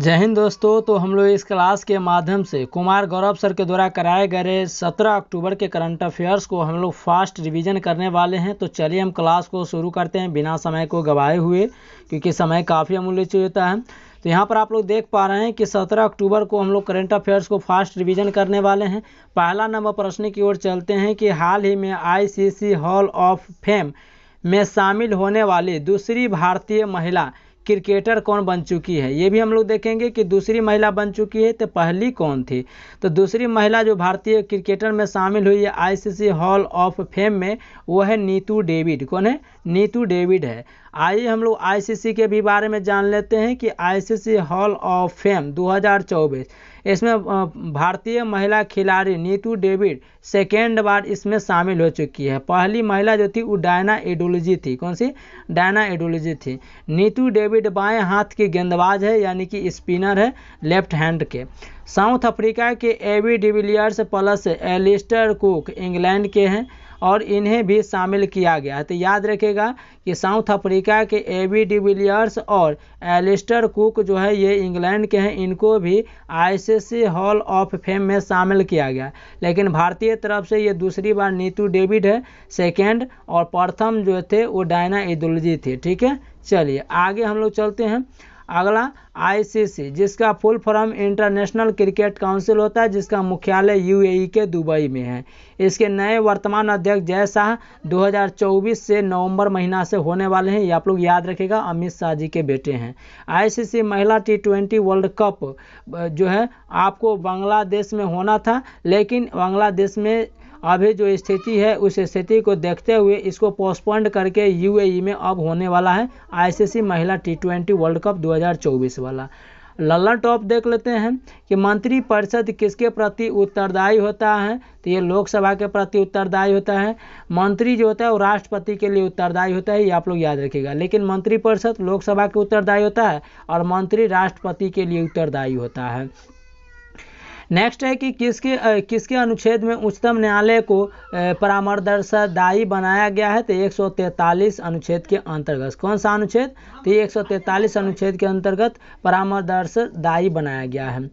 जय हिंद दोस्तों। तो हम लोग इस क्लास के माध्यम से कुमार गौरव सर के द्वारा कराए गए 17 अक्टूबर के करंट अफेयर्स को हम लोग फास्ट रिवीजन करने वाले हैं। तो चलिए हम क्लास को शुरू करते हैं बिना समय को गवाए हुए, क्योंकि समय काफ़ी अमूल्य होता है। तो यहाँ पर आप लोग देख पा रहे हैं कि 17 अक्टूबर को हम लोग करंट अफेयर्स को फास्ट रिवीजन करने वाले हैं। पहला नंबर प्रश्न की ओर चलते हैं कि हाल ही में ICC हॉल ऑफ फेम में शामिल होने वाली दूसरी भारतीय महिला क्रिकेटर कौन बन चुकी है। ये भी हम लोग देखेंगे कि दूसरी महिला बन चुकी है, तो पहली कौन थी। तो दूसरी महिला जो भारतीय क्रिकेटर में शामिल हुई है ICC हॉल ऑफ फेम में, वो है नीतू डेविड। कौन है? नीतू डेविड है। आइए हम लोग ICC के भी बारे में जान लेते हैं कि ICC हॉल ऑफ फेम 2024, इसमें भारतीय महिला खिलाड़ी नीतू डेविड सेकेंड बार इसमें शामिल हो चुकी है। पहली महिला जो थी वो डायना एडुलजी थी। कौन सी? डायना एडुलजी थी। नीतू डेविड बाएं हाथ की गेंदबाज है, यानी कि स्पिनर है, लेफ्ट हैंड के। साउथ अफ्रीका के AB de Villiers plus Alastair Cook England के हैं और इन्हें भी शामिल किया गया है। तो याद रखिएगा कि साउथ अफ्रीका के एबी डिविलियर्स और एलिस्टर कुक जो है ये इंग्लैंड के हैं, इनको भी ICC हॉल ऑफ फेम में शामिल किया गया। लेकिन भारतीय तरफ से ये दूसरी बार नीतू डेविड है सेकेंड, और प्रथम जो थे वो डायना एडुलजी थे। ठीक है, चलिए आगे हम लोग चलते हैं। अगला ICC, जिसका full form international cricket council होता है, जिसका मुख्यालय UAE के दुबई में है। इसके नए वर्तमान अध्यक्ष जय शाह 2024 से नवंबर महीना से होने वाले हैं। ये आप लोग याद रखिएगा, अमित शाह जी के बेटे हैं। ICC महिला T20 वर्ल्ड कप जो है आपको बांग्लादेश में होना था, लेकिन बांग्लादेश में अभी जो स्थिति है उस स्थिति को देखते हुए इसको पोस्टपोन्ड करके UAE में अब होने वाला है ICC महिला T20 वर्ल्ड कप 2024 वाला। लल्ला टॉप देख लेते हैं कि मंत्रिपरिषद किसके प्रति उत्तरदायी होता है। तो ये लोकसभा के प्रति उत्तरदायी होता है। मंत्री जो होता है वो राष्ट्रपति के लिए उत्तरदायी होता है, ये आप लोग याद रखिएगा। लेकिन मंत्रिपरिषद लोकसभा के उत्तरदायी होता है और मंत्री राष्ट्रपति के लिए उत्तरदायी होता है। नेक्स्ट है कि किसके अनुच्छेद में उच्चतम न्यायालय को परामर्शदायी बनाया गया है। तो 143 अनुच्छेद के अंतर्गत। कौन सा अनुच्छेद? तो 143 अनुच्छेद के अंतर्गत परामर्शदायी बनाया गया है।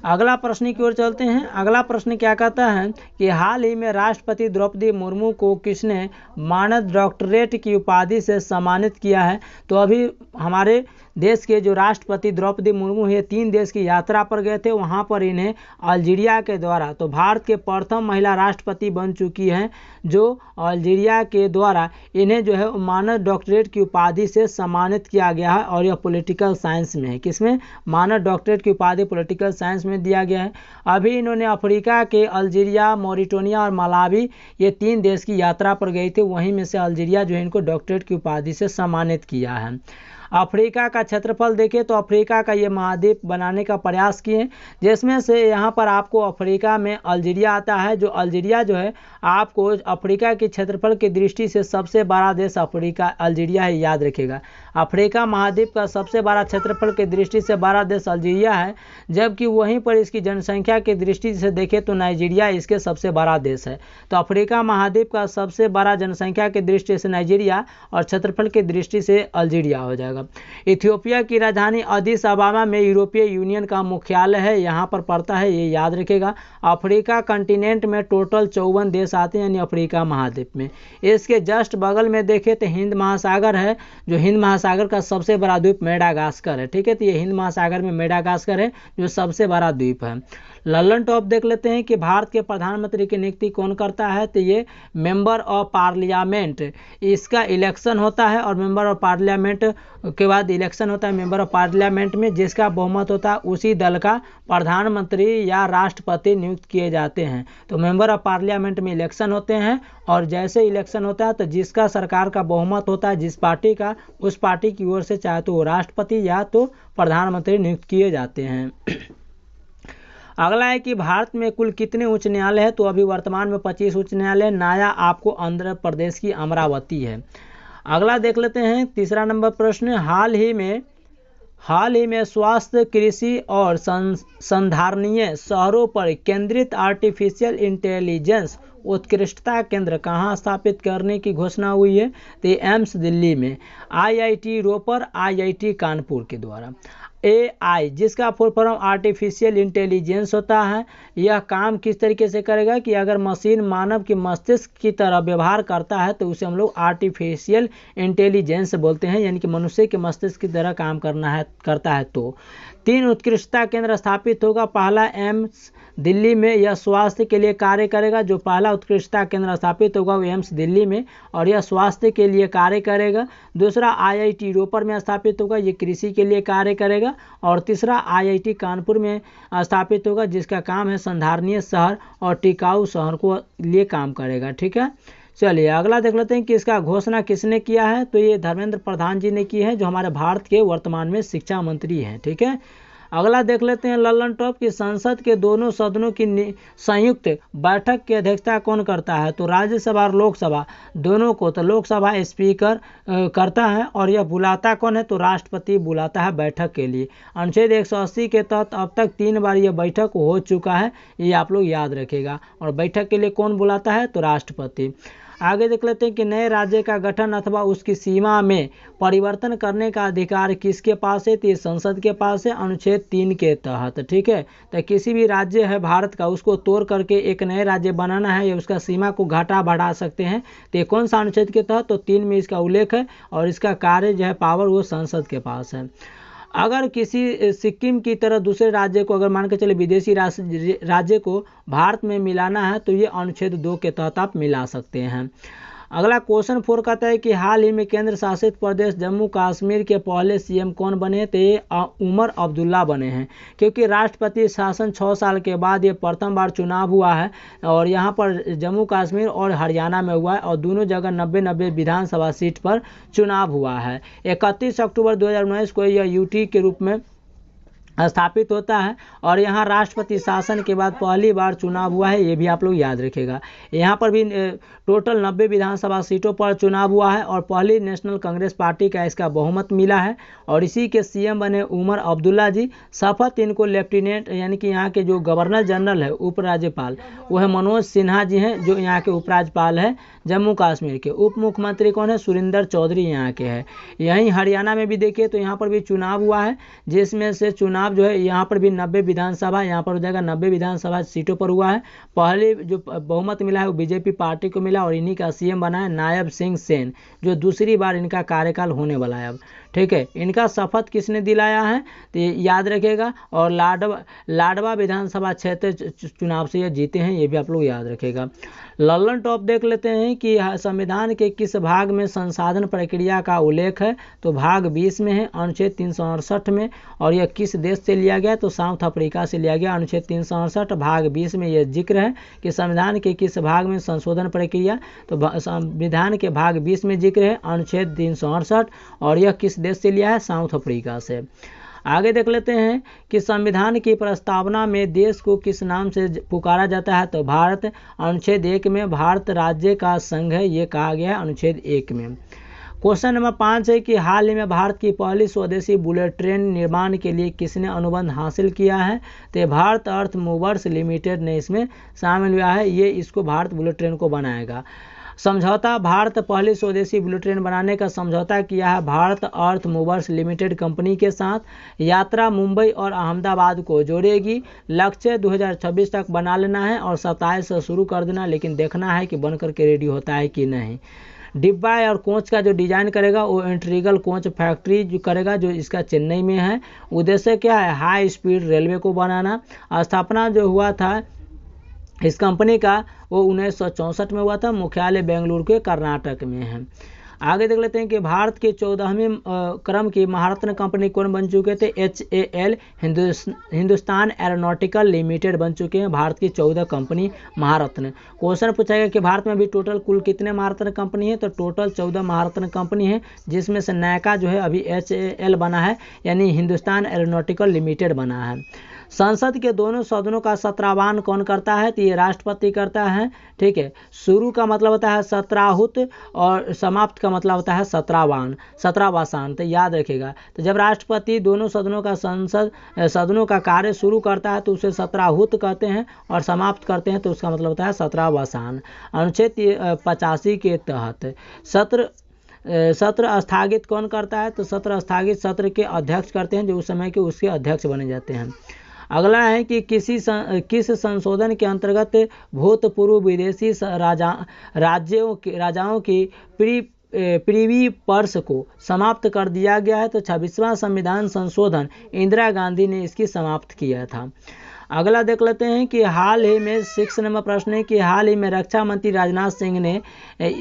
अगला प्रश्न की ओर चलते हैं। अगला प्रश्न क्या कहता है कि हाल ही में राष्ट्रपति द्रौपदी मुर्मू को किसने मानद डॉक्टरेट की उपाधि से सम्मानित किया है। तो अभी हमारे देश के जो राष्ट्रपति द्रौपदी मुर्मू है 3 देश की यात्रा पर गए थे, वहां पर इन्हें अल्जीरिया के द्वारा, तो भारत के प्रथम महिला राष्ट्रपति बन चुकी हैं, जो अल्जीरिया के द्वारा इन्हें जो है मानद डॉक्टरेट की उपाधि से सम्मानित किया गया है। और यह पॉलिटिकल साइंस में है। किसमें? मानद डॉक्टरेट की उपाधि पॉलिटिकल साइंस में दिया गया है। अभी इन्होंने अफ्रीका के अल्जीरिया, मॉरिटानिया और मलावी, ये 3 देश की यात्रा पर गए थे, वहीं में से अल्जीरिया जो है इनको डॉक्टरेट की उपाधि से सम्मानित किया है। अफ्रीका का क्षेत्रफल देखें तो अफ्रीका का ये महाद्वीप बनाने का प्रयास किए, जिसमें से यहाँ पर आपको अफ्रीका में अल्जीरिया आता है। जो अल्जीरिया जो है आपको अफ्रीका के क्षेत्रफल की दृष्टि से सबसे बड़ा देश अफ्रीका अल्जीरिया है, याद रखिएगा। अफ्रीका महाद्वीप का सबसे बड़ा क्षेत्रफल की दृष्टि से बड़ा देश अल्जीरिया है, जबकि वहीं पर इसकी जनसंख्या की दृष्टि से देखें तो नाइजीरिया इसके सबसे बड़ा देश है। तो अफ्रीका महाद्वीप का सबसे बड़ा जनसंख्या की दृष्टि से नाइजीरिया और क्षेत्रफल की दृष्टि से अल्जीरिया हो जाएगा। इथियोपिया की राजधानी अदिस अबाबा में यूरोपीय यूनियन का मुख्यालय है, यहाँ पर पड़ता है, ये याद रखेगा। अफ्रीका कंटिनेंट में टोटल 54 देश आते हैं, यानी अफ्रीका महाद्वीप में। इसके जस्ट बगल में देखें तो हिंद महासागर है, जो हिंद महासागर का सबसे बड़ा द्वीप मेडागास्कर है। ठीक है, तो ये हिंद महासागर में मेडागास्कर है जो सबसे बड़ा द्वीप है। लल्लन टॉप देख लेते हैं कि भारत के प्रधानमंत्री की नियुक्ति कौन करता है। तो ये मेंबर ऑफ पार्लियामेंट, इसका इलेक्शन होता है और मेंबर ऑफ पार्लियामेंट के बाद इलेक्शन होता है मेंबर ऑफ पार्लियामेंट में, जिसका बहुमत होता है उसी दल का प्रधानमंत्री या राष्ट्रपति नियुक्त किए जाते हैं। तो मेंबर ऑफ पार्लियामेंट में इलेक्शन होते हैं, और जैसे इलेक्शन होता है तो जिसका सरकार का बहुमत होता है जिस पार्टी का, उस पार्टी की ओर से चाहे तो वो राष्ट्रपति या तो प्रधानमंत्री नियुक्त किए जाते हैं। अगला है कि भारत में कुल कितने उच्च न्यायालय है। तो अभी वर्तमान में 25 उच्च न्यायालय। नया आपको आंध्र प्रदेश की अमरावती है। अगला देख लेते हैं, तीसरा नंबर प्रश्न। हाल ही में स्वास्थ्य, कृषि और संधारणीय शहरों पर केंद्रित आर्टिफिशियल इंटेलिजेंस उत्कृष्टता केंद्र कहाँ स्थापित करने की घोषणा हुई है। तो एम्स दिल्ली में, IIT रोपर, IIT कानपुर के द्वारा। AI, जिसका फुल फॉर्म आर्टिफिशियल इंटेलिजेंस होता है। यह काम किस तरीके से करेगा कि अगर मशीन मानव के मस्तिष्क की तरह व्यवहार करता है तो उसे हम लोग आर्टिफिशियल इंटेलिजेंस बोलते हैं, यानी कि मनुष्य के मस्तिष्क की तरह काम करता है। तो 3 उत्कृष्टता केंद्र स्थापित होगा। पहला एम्स दिल्ली में, यह स्वास्थ्य के लिए कार्य करेगा। जो पहला उत्कृष्टता केंद्र स्थापित होगा वो एम्स दिल्ली में और यह स्वास्थ्य के लिए कार्य करेगा। दूसरा IIT रोपर में स्थापित होगा, ये कृषि के लिए कार्य करेगा। और तीसरा IIT कानपुर में स्थापित होगा, जिसका काम है संधारणीय शहर और टिकाऊ शहर को लिए काम करेगा। ठीक है, चलिए अगला देख लेते हैं कि इसका घोषणा किसने किया है। तो ये धर्मेंद्र प्रधान जी ने की है, जो हमारे भारत के वर्तमान में शिक्षा मंत्री हैं। ठीक है, अगला देख लेते हैं लल्लन टॉप की संसद के दोनों सदनों की संयुक्त बैठक की अध्यक्षता कौन करता है। तो राज्यसभा और लोकसभा दोनों को तो लोकसभा स्पीकर करता है और यह बुलाता कौन है, तो राष्ट्रपति बुलाता है बैठक के लिए। अनुच्छेद 180 के तहत अब तक 3 बार यह बैठक हो चुका है, ये आप लोग याद रखेगा। और बैठक के लिए कौन बुलाता है, तो राष्ट्रपति। आगे देख लेते हैं कि नए राज्य का गठन अथवा उसकी सीमा में परिवर्तन करने का अधिकार किसके पास है, तो ये संसद के पास है अनुच्छेद 3 के तहत। ठीक है, तो किसी भी राज्य है भारत का, उसको तोड़ करके एक नए राज्य बनाना है या उसका सीमा को घटा बढ़ा सकते हैं, तो ये कौन सा अनुच्छेद के तहत, तो 3 में इसका उल्लेख है और इसका कार्य जो है पावर वो संसद के पास है। अगर किसी सिक्किम की तरह दूसरे राज्य को, अगर मान के चले विदेशी राज्य को भारत में मिलाना है, तो ये अनुच्छेद 2 के तहत आप मिला सकते हैं। अगला क्वेश्चन 4 कहता है कि हाल ही में केंद्र शासित प्रदेश जम्मू कश्मीर के पहले CM कौन बने, तो ये उमर अब्दुल्ला बने हैं। क्योंकि राष्ट्रपति शासन 6 साल के बाद ये प्रथम बार चुनाव हुआ है और यहाँ पर जम्मू कश्मीर और हरियाणा में हुआ है और दोनों जगह 90 विधानसभा सीट पर चुनाव हुआ है। 31 अक्टूबर 2019 को यह UT के रूप में स्थापित होता है और यहाँ राष्ट्रपति शासन के बाद पहली बार चुनाव हुआ है, ये भी आप लोग याद रखिएगा। यहाँ पर भी टोटल 90 विधानसभा सीटों पर चुनाव हुआ है और पहली नेशनल कांग्रेस पार्टी का इसका बहुमत मिला है और इसी के CM बने उमर अब्दुल्ला जी। शपथ इनको लेफ्टिनेंट यानी कि यहाँ के जो गवर्नर जनरल है, उपराज्यपाल, वह मनोज सिन्हा जी हैं, जो यहाँ के उपराज्यपाल है जम्मू कश्मीर के। उप मुख्यमंत्री कौन है, सुरिंदर चौधरी यहाँ के हैं। यहीं हरियाणा में भी देखिए तो यहाँ पर भी चुनाव हुआ है, जिसमें से चुनाव जो है यहाँ पर भी 90 विधानसभा, यहाँ पर हो जाएगा 90 विधानसभा सीटों पर हुआ है। पहले जो बहुमत मिला है वो BJP पार्टी को मिला और इन्हीं का CM बना है नायब सिंह सेन, जो दूसरी बार इनका कार्यकाल होने वाला है अब। ठीक है, इनका शपथ किसने दिलाया है, तो याद रखेगा। और लाडवा विधानसभा क्षेत्र चुनाव से ये जीते हैं, ये भी आप लोग याद रखेगा। लल्लन टॉप देख लेते हैं कि संविधान के किस भाग में संसाधन प्रक्रिया का उल्लेख है, तो भाग 20 में है अनुच्छेद 368 में। और यह किस देश से लिया गया, तो साउथ अफ्रीका से लिया गया। अनुच्छेद 368 भाग 20 में यह जिक्र है कि संविधान के किस भाग में संशोधन प्रक्रिया, तो संविधान के भाग 20 में जिक्र है अनुच्छेद 368 और यह किस देश से लिया है, साउथ अफ्रीका से। आगे देख लेते हैं कि संविधान की प्रस्तावना में देश को किस नाम से पुकारा जाता है, तो भारत। अनुच्छेद 1 में भारत राज्य का संघ है, ये कहा गया है अनुच्छेद 1 में। क्वेश्चन नंबर 5 है कि हाल ही में भारत की पहली स्वदेशी बुलेट ट्रेन निर्माण के लिए किसने अनुबंध हासिल किया है, तो भारत अर्थ मूवर्स लिमिटेड ने इसमें शामिल हुआ है। ये इसको भारत बुलेट ट्रेन को बनाएगा। समझौता, भारत पहली स्वदेशी बुलेट ट्रेन बनाने का समझौता किया है भारत अर्थ मूवर्स लिमिटेड कंपनी के साथ। यात्रा मुंबई और अहमदाबाद को जोड़ेगी। लक्ष्य 2026 तक बना लेना है और 27 से शुरू कर देना, लेकिन देखना है कि बनकर के रेडी होता है कि नहीं। डिब्बा और कोच का जो डिजाइन करेगा वो इंट्रीगल कोच फैक्ट्री जो करेगा, जो इसका चेन्नई में है। उद्देश्य क्या है, हाई स्पीड रेलवे को बनाना। स्थापना जो हुआ था इस कंपनी का वो 1964 में हुआ था। मुख्यालय बेंगलुरु के कर्नाटक में है। आगे देख लेते हैं कि भारत के 14वें क्रम की महारत्न कंपनी कौन बन चुके थे, HAL हिंदुस्तान एरोनॉटिकल लिमिटेड बन चुके हैं भारत की 14 कंपनी महारत्न। क्वेश्चन पूछा गया कि भारत में भी टोटल कुल कितने महारत्न कंपनी है, तो टोटल 14 महारत्न कंपनी है, जिसमें से नयका जो है अभी HAL बना है, यानी हिंदुस्तान एरोनॉटिकल लिमिटेड बना है। संसद के दोनों सदनों का सत्रावान कौन करता है, तो ये राष्ट्रपति करता है। ठीक है, शुरू का मतलब होता है सत्राहुत और समाप्त का मतलब होता है सत्रावासान, तो याद रखिएगा। तो जब राष्ट्रपति दोनों सदनों का कार्य शुरू करता है तो उसे सत्राहुत कहते हैं और समाप्त करते हैं तो उसका मतलब होता है सत्रावासान। अनुच्छेद 85 के तहत सत्र सत्र स्थगित कौन करता है? तो सत्र स्थगित सत्र के अध्यक्ष करते हैं, जो उस समय के उसके अध्यक्ष बने जाते हैं। अगला है कि किस संशोधन के अंतर्गत भूतपूर्व विदेशी राजाओं की प्रीवी पर्स को समाप्त कर दिया गया है? तो 26वां संविधान संशोधन इंदिरा गांधी ने इसकी समाप्त किया था। अगला देख लेते हैं कि हाल ही में 6 नंबर प्रश्न है कि हाल ही में रक्षा मंत्री राजनाथ सिंह ने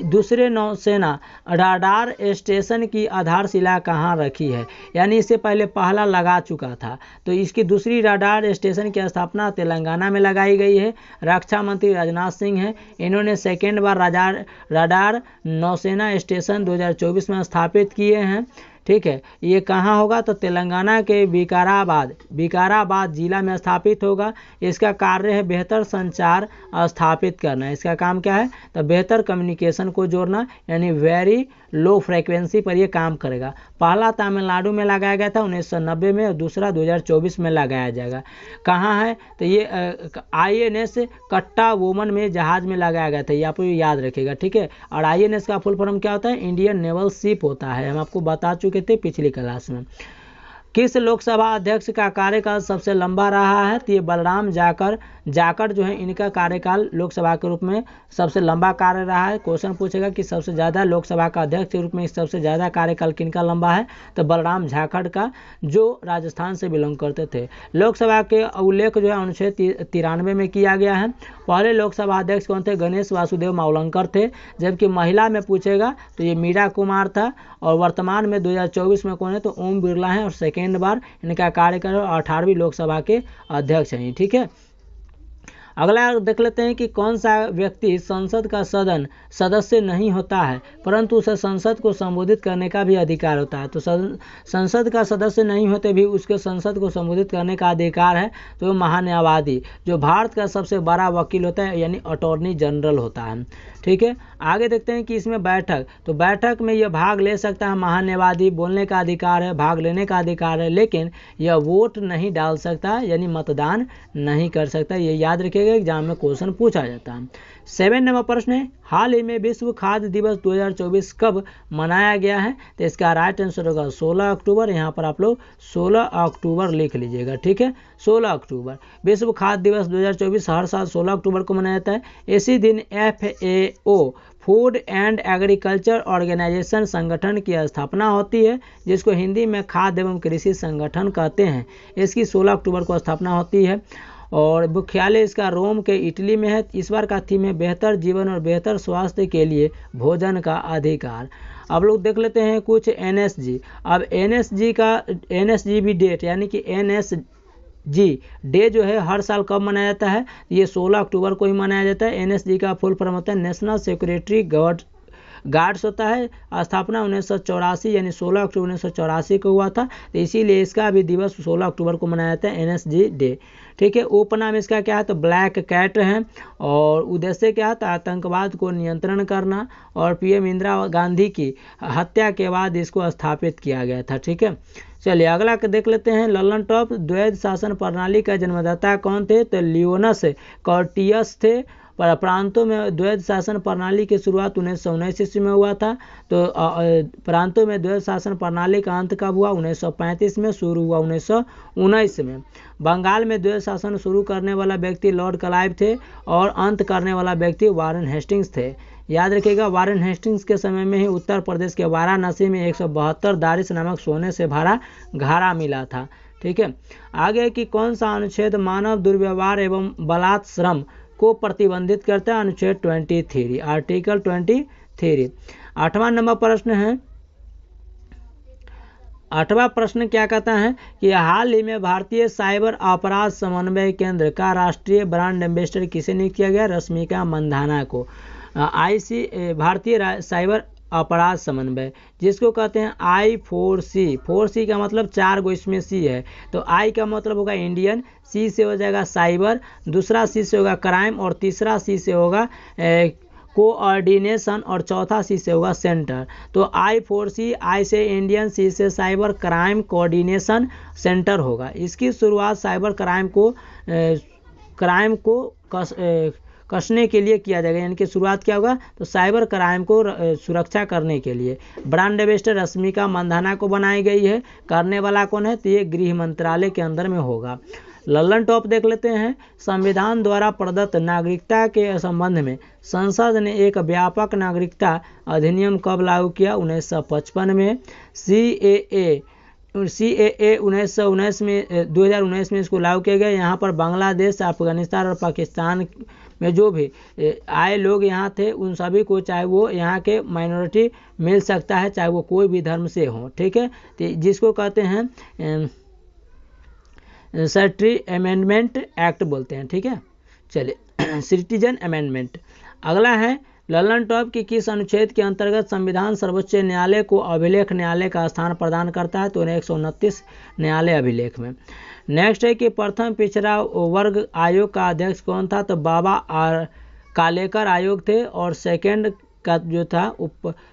दूसरे नौसेना राडार स्टेशन की आधारशिला कहाँ रखी है? यानी इससे पहले पहला लगा चुका था, तो इसकी दूसरी राडार स्टेशन की स्थापना तेलंगाना में लगाई गई है। रक्षा मंत्री राजनाथ सिंह हैं, इन्होंने सेकेंड बार राडार नौसेना स्टेशन 2024 में स्थापित किए हैं। ठीक है, ये कहाँ होगा? तो तेलंगाना के विकाराबाद जिला में स्थापित होगा। इसका कार्य है बेहतर संचार स्थापित करना। इसका काम क्या है? तो बेहतर कम्युनिकेशन को जोड़ना, यानी वेरी लो फ्रीक्वेंसी पर यह काम करेगा। पहला तमिलनाडु में लगाया गया था 1990 में और दूसरा 2024 में लगाया जाएगा। कहाँ है? तो ये INS कट्टाबोमन में जहाज में लगाया गया था, ये आप याद रखिएगा। ठीक है, और INS का फुल फॉर्म क्या होता है? इंडियन नेवल शिप होता है, हम आपको बता चुके थे पिछली क्लास में। किस लोकसभा अध्यक्ष का कार्यकाल सबसे लंबा रहा है? तो ये बलराम जाखड़ जो है, इनका कार्यकाल लोकसभा के रूप में सबसे लंबा कार्य रहा है। क्वेश्चन पूछेगा कि सबसे ज़्यादा लोकसभा का अध्यक्ष के रूप में सबसे ज़्यादा कार्यकाल किनका लंबा है? तो बलराम जाखड़ का, जो राजस्थान से बिलोंग करते थे। लोकसभा के उल्लेख जो है अनुच्छेद 93 में किया गया है। पहले लोकसभा अध्यक्ष कौन थे? गणेश वासुदेव मावलंकर थे। जबकि महिला में पूछेगा तो ये मीरा कुमार था। और वर्तमान में 2024 में कौन है? तो ओम बिरला हैं और सेकेंड बार इनका कार्यकाल 18वीं लोकसभा के अध्यक्ष हैं। ठीक है, अगला देख लेते हैं कि कौन सा व्यक्ति संसद का सदस्य नहीं होता है परंतु उसे संसद को संबोधित करने का भी अधिकार होता है। तो संसद का सदस्य नहीं होते भी उसके संसद को संबोधित करने का अधिकार है। तो महान्यायवादी, जो भारत का सबसे बड़ा वकील होता है, यानी अटॉर्नी जनरल होता है। ठीक है, आगे देखते हैं कि इसमें बैठक में यह भाग ले सकता है महान्यायवादी, बोलने का अधिकार है, भाग लेने का अधिकार है, लेकिन यह वोट नहीं डाल सकता, यानी मतदान नहीं कर सकता। ये याद रखिएगा, एग्जाम में क्वेश्चन पूछा जाता है। 7 नंबर प्रश्न है, हाल ही में विश्व खाद्य दिवस 2024 कब मनाया गया है? तो इसका राइट आंसर होगा 16 अक्टूबर। यहाँ पर आप लोग 16 अक्टूबर लिख लीजिएगा। ठीक है, 16 अक्टूबर विश्व खाद्य दिवस 2024 हर साल 16 अक्टूबर को मनाया जाता है। इसी दिन FAO food and agriculture organisation संगठन की स्थापना होती है, जिसको हिंदी में खाद्य एवं कृषि संगठन कहते हैं। इसकी 16 अक्टूबर को स्थापना होती है और मुख्यालय इसका रोम के इटली में है। इस बार का थीम है बेहतर जीवन और बेहतर स्वास्थ्य के लिए भोजन का अधिकार। अब लोग देख लेते हैं कुछ NSG। अब NSG भी डेट, यानी कि NSG डे जो है हर साल कब मनाया जाता है? ये 16 अक्टूबर को ही मनाया जाता है। NSG का फुल फॉर्म होता है नेशनल सिक्योरिटी गार्ड्स होता है। स्थापना 1984 यानी 16 अक्टूबर 1984 को हुआ था, तो इसीलिए इसका भी दिवस 16 अक्टूबर को मनाया जाता है, NSG डे। ठीक है, उपनाम इसका क्या है? तो ब्लैक कैट है। और उद्देश्य क्या है? तो आतंकवाद को नियंत्रण करना। और PM इंदिरा गांधी की हत्या के बाद इसको स्थापित किया गया था। ठीक है, चलिए अगला देख लेते हैं। लल्लन टॉप द्वैध शासन प्रणाली का जन्मदाता कौन थे? तो लियोनस कॉर्टियस थे। प्रांतों में द्वैध शासन प्रणाली की शुरुआत 1919 ईस्वी में हुआ था। तो प्रांतों में द्वैध शासन प्रणाली का अंत कब हुआ? 1935 में, शुरू हुआ 1919 में। बंगाल में द्वैध शासन शुरू करने वाला व्यक्ति लॉर्ड क्लाइव थे और अंत करने वाला व्यक्ति वारेन हेस्टिंग्स थे। याद रखिएगा, वारेन हेस्टिंग्स के समय में ही उत्तर प्रदेश के वाराणसी में 172 दारिश नामक सोने से भरा घड़ा मिला था। ठीक है, आगे कि कौन सा अनुच्छेद मानव दुर्व्यवहार एवं बलात् श्रम को प्रतिबंधित करता है? अनुच्छेद 23, आर्टिकल 23। 8वां नंबर प्रश्न है। 8वां प्रश्न क्या कहता है कि हाल ही में भारतीय साइबर अपराध समन्वय केंद्र का राष्ट्रीय ब्रांड एम्बेसडर किसे नियुक्त किया गया? रश्मिका मंदाना को। भारतीय साइबर अपराध समन्वय, जिसको कहते हैं I4C। 4C का मतलब 4 गो इसमें C है। तो I का मतलब होगा इंडियन, C से हो जाएगा साइबर, दूसरा C से होगा क्राइम और तीसरा C से होगा कोऑर्डिनेशन और चौथा C से होगा सेंटर। तो I4C, I से इंडियन, C से साइबर, क्राइम कोऑर्डिनेशन सेंटर होगा। इसकी शुरुआत साइबर क्राइम को कसने के लिए किया जाएगा, यानी कि शुरुआत क्या होगा तो साइबर क्राइम को सुरक्षा करने के लिए। ब्रांड एम्बेसडर रश्मिका मंदाना को बनाई गई है। करने वाला कौन है तो ये गृह मंत्रालय के अंदर में होगा। लल्लन टॉप देख लेते हैं। संविधान द्वारा प्रदत्त नागरिकता के संबंध में संसद ने एक व्यापक नागरिकता अधिनियम कब लागू किया? 1955 में। CAA 1919 में 2019 में इसको लागू किया गया। यहाँ पर बांग्लादेश, अफगानिस्तान और पाकिस्तान में जो भी आए लोग यहाँ थे उन सभी को, चाहे वो यहाँ के माइनॉरिटी मिल सकता है, चाहे वो कोई भी धर्म से हो, ठीक है। तो जिसको कहते हैं सिटीजन अमेंडमेंट एक्ट बोलते हैं, ठीक है। चलिए सिटीजन अमेंडमेंट। अगला है लल्लन टॉप की किस अनुच्छेद के अंतर्गत संविधान सर्वोच्च न्यायालय को अभिलेख न्यायालय का स्थान प्रदान करता है? तो 129 न्यायालय अभिलेख में। नेक्स्ट है कि प्रथम पिछड़ा वर्ग आयोग का अध्यक्ष कौन था? तो बाबा कालेकर आयोग थे। और सेकंड का जो था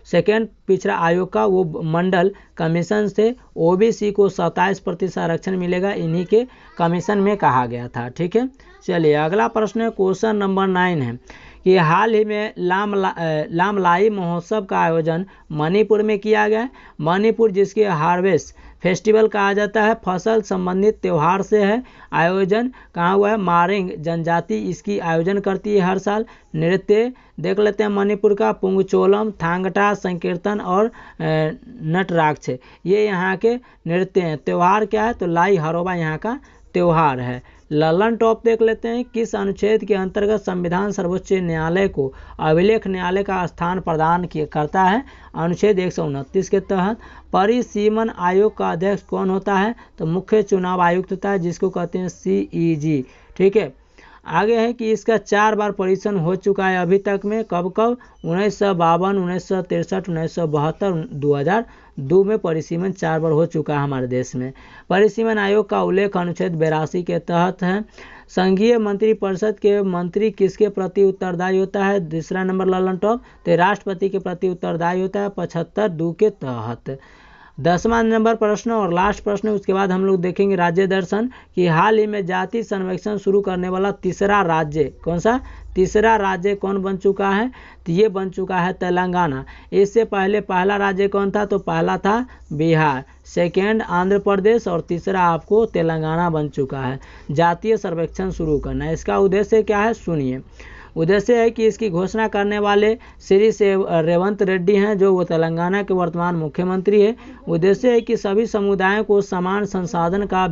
सेकंड पिछड़ा आयोग का वो मंडल कमीशन थे। OBC को 27% आरक्षण मिलेगा, इन्हीं के कमीशन में कहा गया था, ठीक है। चलिए अगला प्रश्न है, क्वेश्चन नंबर 9 है कि हाल ही में लामलाई महोत्सव का आयोजन मणिपुर में किया गया। मणिपुर जिसके हार्वेस्ट फेस्टिवल कहा जाता है, फसल संबंधित त्यौहार से है। आयोजन कहाँ हुआ है? मारिंग जनजाति इसकी आयोजन करती है हर साल। नृत्य देख लेते हैं मणिपुर का, पुंगचोलम, थांगटा, संकीर्तन और नटराक्ष, ये यहाँ के नृत्य हैं। त्यौहार क्या है? तो लाई हरोबा यहाँ का त्यौहार है। लल्लन टॉप देख लेते हैं। किस अनुच्छेद के अंतर्गत संविधान सर्वोच्च न्यायालय को अभिलेख न्यायालय का स्थान प्रदान करता है? अनुच्छेद 129 के तहत। परिसीमन आयोग का अध्यक्ष कौन होता है? तो मुख्य चुनाव आयुक्त होता है, जिसको कहते हैं CEG, ठीक है। आगे है कि इसका 4 बार परीक्षण हो चुका है अभी तक में। कब कब? 1952, 1963, 1972, 2002 में परिसीमन 4 बार हो चुका है हमारे देश में। परिसीमन आयोग का उल्लेख अनुच्छेद 82 के तहत है। संघीय मंत्रिपरिषद के मंत्री किसके प्रति उत्तरदायी होता है? दूसरा नंबर लल्लन टॉप, तो राष्ट्रपति के प्रति उत्तरदायी होता है 75(2) के तहत। 10वां नंबर प्रश्न और लास्ट प्रश्न, उसके बाद हम लोग देखेंगे राज्य दर्शन कि हाल ही में जाति सर्वेक्षण शुरू करने वाला तीसरा राज्य कौन सा? तीसरा राज्य कौन बन चुका है? तो ये बन चुका है तेलंगाना। इससे पहले पहला राज्य कौन था? तो पहला था बिहार, सेकेंड आंध्र प्रदेश और तीसरा आपको तेलंगाना बन चुका है। जातीय सर्वेक्षण शुरू करना, इसका उद्देश्य क्या है सुनिए। उद्देश्य है कि इसकी घोषणा करने वाले श्री रेवंत रेड्डी हैं, जो वो तेलंगाना के वर्तमान मुख्यमंत्री है। उद्देश्य है कि सभी समुदायों को समान संसाधन का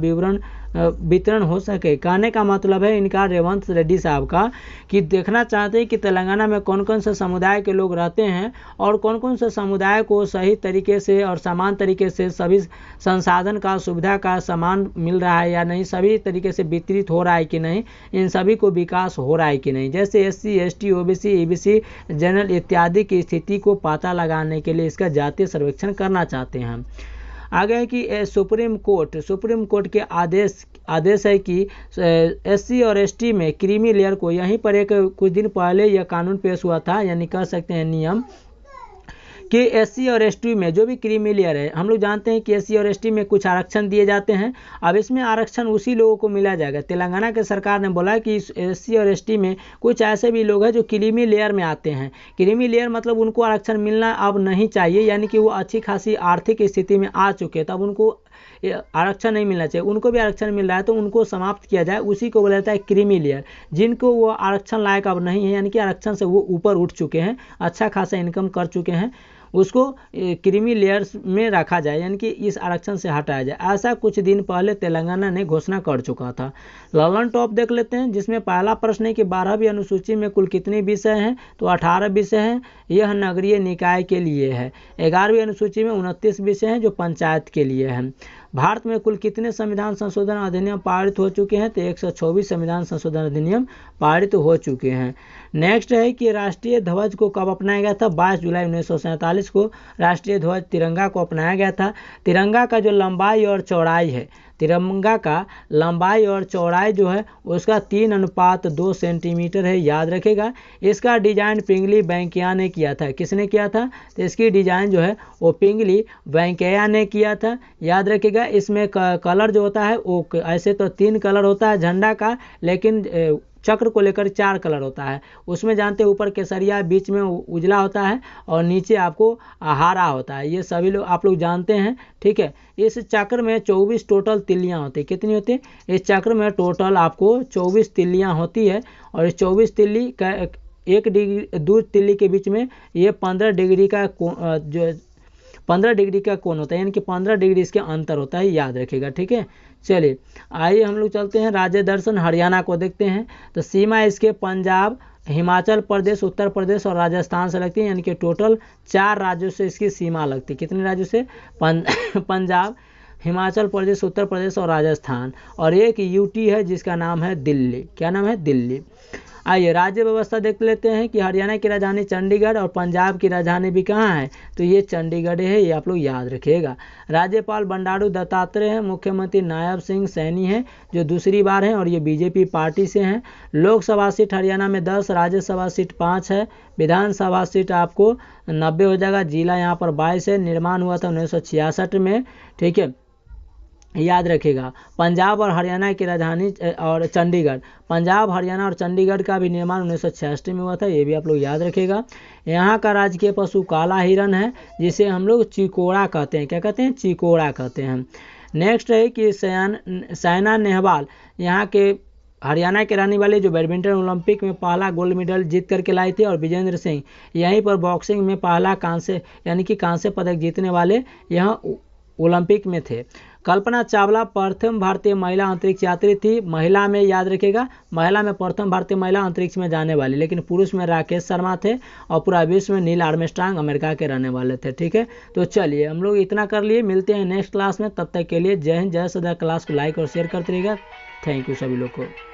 वितरण हो सके। कहने का मतलब है इनका रेवंत रेड्डी साहब का कि देखना चाहते हैं कि तेलंगाना में कौन कौन से समुदाय के लोग रहते हैं और कौन कौन से समुदाय को सही तरीके से और समान तरीके से सभी संसाधन का सुविधा का समान मिल रहा है या नहीं, सभी तरीके से वितरित हो रहा है कि नहीं, इन सभी को विकास हो रहा है कि नहीं। जैसे SC, ST, OBC, EBC, general इत्यादि की स्थिति को पता लगाने के लिए इसका जातीय सर्वेक्षण करना चाहते हैं हम। आगे है कि सुप्रीम कोर्ट के आदेश है कि SC और ST में क्रीमी लेयर को, यहीं पर एक कुछ दिन पहले यह कानून पेश हुआ था, यानी कह सकते हैं नियम कि SC और ST में जो भी क्रीमी लेयर है, हम लोग जानते हैं कि SC और ST में कुछ आरक्षण दिए जाते हैं। अब इसमें आरक्षण उसी लोगों को मिला जाएगा। तेलंगाना के सरकार ने बोला कि SC और ST में कुछ ऐसे भी लोग हैं जो क्रीमी लेयर में आते हैं। क्रीमी लेयर मतलब उनको आरक्षण मिलना अब नहीं चाहिए, यानी कि वो अच्छी खासी आर्थिक स्थिति में आ चुके हैं, तब उनको आरक्षण नहीं मिलना चाहिए। उनको भी आरक्षण मिल रहा है तो उनको समाप्त किया जाए, उसी को बोला जाता है क्रीमी लेयर। जिनको वो आरक्षण लायक अब नहीं है, यानी कि आरक्षण से वो ऊपर उठ चुके हैं, अच्छा खासा इनकम कर चुके हैं, उसको क्रीमी लेयर्स में रखा जाए, यानी कि इस आरक्षण से हटाया जाए। ऐसा कुछ दिन पहले तेलंगाना ने घोषणा कर चुका था। लल्लन टॉप देख लेते हैं, जिसमें पहला प्रश्न है कि 12वीं अनुसूची में कुल कितने विषय हैं? तो 18 विषय हैं, यह नगरीय निकाय के लिए है। 11वीं अनुसूची में 29 विषय हैं जो पंचायत के लिए हैं। भारत में कुल कितने संविधान संशोधन अधिनियम पारित हो चुके हैं? तो 124 संविधान संशोधन अधिनियम पारित हो चुके हैं। नेक्स्ट है कि राष्ट्रीय ध्वज को कब अपनाया गया था? 22 जुलाई 1947 को राष्ट्रीय ध्वज तिरंगा को अपनाया गया था। तिरंगा का जो लंबाई और चौड़ाई है, तिरंगा का लंबाई और चौड़ाई जो है उसका 3:2 सेंटीमीटर है, याद रखेगा। इसका डिजाइन पिंगली वेंकैया ने किया था। किसने किया था? तो इसकी डिजाइन जो है वो पिंगली वेंकैया ने किया था, याद रखेगा। इसमें कलर जो होता है वो ऐसे तो 3 कलर होता है झंडा का, लेकिन चक्र को लेकर 4 कलर होता है। उसमें जानते हैं ऊपर केसरिया, बीच में उजला होता है और नीचे आपको हरा होता है। ये सभी लोग आप लोग जानते हैं, ठीक है। इस चक्र में 24 टोटल तिल्लियाँ होती है। कितनी होती है? इस चक्र में टोटल आपको 24 तिल्लियाँ होती है और इस 24 तिल्ली का 1 डिग्री 2 तिल्ली के बीच में ये 15 डिग्री का जो 15 डिग्री का कोण होता है, यानी कि 15 डिग्री इसके अंतर होता है, याद रखिएगा, ठीक है। चलिए आइए हम लोग चलते हैं राज्य दर्शन हरियाणा को देखते हैं। तो सीमा इसके पंजाब, हिमाचल प्रदेश, उत्तर प्रदेश और राजस्थान से लगती है, यानी कि टोटल 4 राज्यों से इसकी सीमा लगती है। कितने राज्यों से? पंजाब, हिमाचल प्रदेश, उत्तर प्रदेश और राजस्थान, और एक यूटी है जिसका नाम है दिल्ली। क्या नाम है? दिल्ली। आइए राज्य व्यवस्था देख लेते हैं कि हरियाणा की राजधानी चंडीगढ़ और पंजाब की राजधानी भी कहाँ है? तो ये चंडीगढ़ है, ये आप लोग याद रखिएगा। राज्यपाल बंडारू दत्तात्रेय है, मुख्यमंत्री नायब सिंह सैनी है जो दूसरी बार हैं और ये बीजेपी पार्टी से हैं। लोकसभा सीट हरियाणा में 10, राज्यसभा सीट 5 है, विधानसभा सीट आपको 90 हो जाएगा। जिला यहाँ पर 22 है, निर्माण हुआ था 1966 में, ठीक है, याद रखिएगा। पंजाब और हरियाणा की राजधानी और चंडीगढ़, पंजाब, हरियाणा और चंडीगढ़ का भी निर्माण 1966 में हुआ था, ये भी आप लोग याद रखिएगा। यहाँ का राजकीय पशु काला हिरन है जिसे हम लोग चिकोड़ा कहते हैं। क्या कहते हैं? चिकोड़ा कहते हैं। नेक्स्ट है कि साइना नेहवाल यहाँ के हरियाणा के रहने वाले जो बैडमिंटन ओलंपिक में पहला गोल्ड मेडल जीत करके लाई थी, और विजेंद्र सिंह यहीं पर बॉक्सिंग में पहला कांस्य यानी कि कांस्य पदक जीतने वाले यहाँ ओलंपिक में थे। कल्पना चावला प्रथम भारतीय महिला अंतरिक्ष यात्री थी। महिला में याद रखिएगा, महिला में प्रथम भारतीय महिला अंतरिक्ष में जाने वाली, लेकिन पुरुष में राकेश शर्मा थे और पूरा विश्व में नील आर्मस्ट्रांग अमेरिका के रहने वाले थे, ठीक है। तो चलिए हम लोग इतना कर लिए, मिलते हैं नेक्स्ट क्लास में, तब तक के लिए जय हिंद, जय सदा। क्लास को लाइक और शेयर करते रहिएगा। थैंक यू सभी लोग को।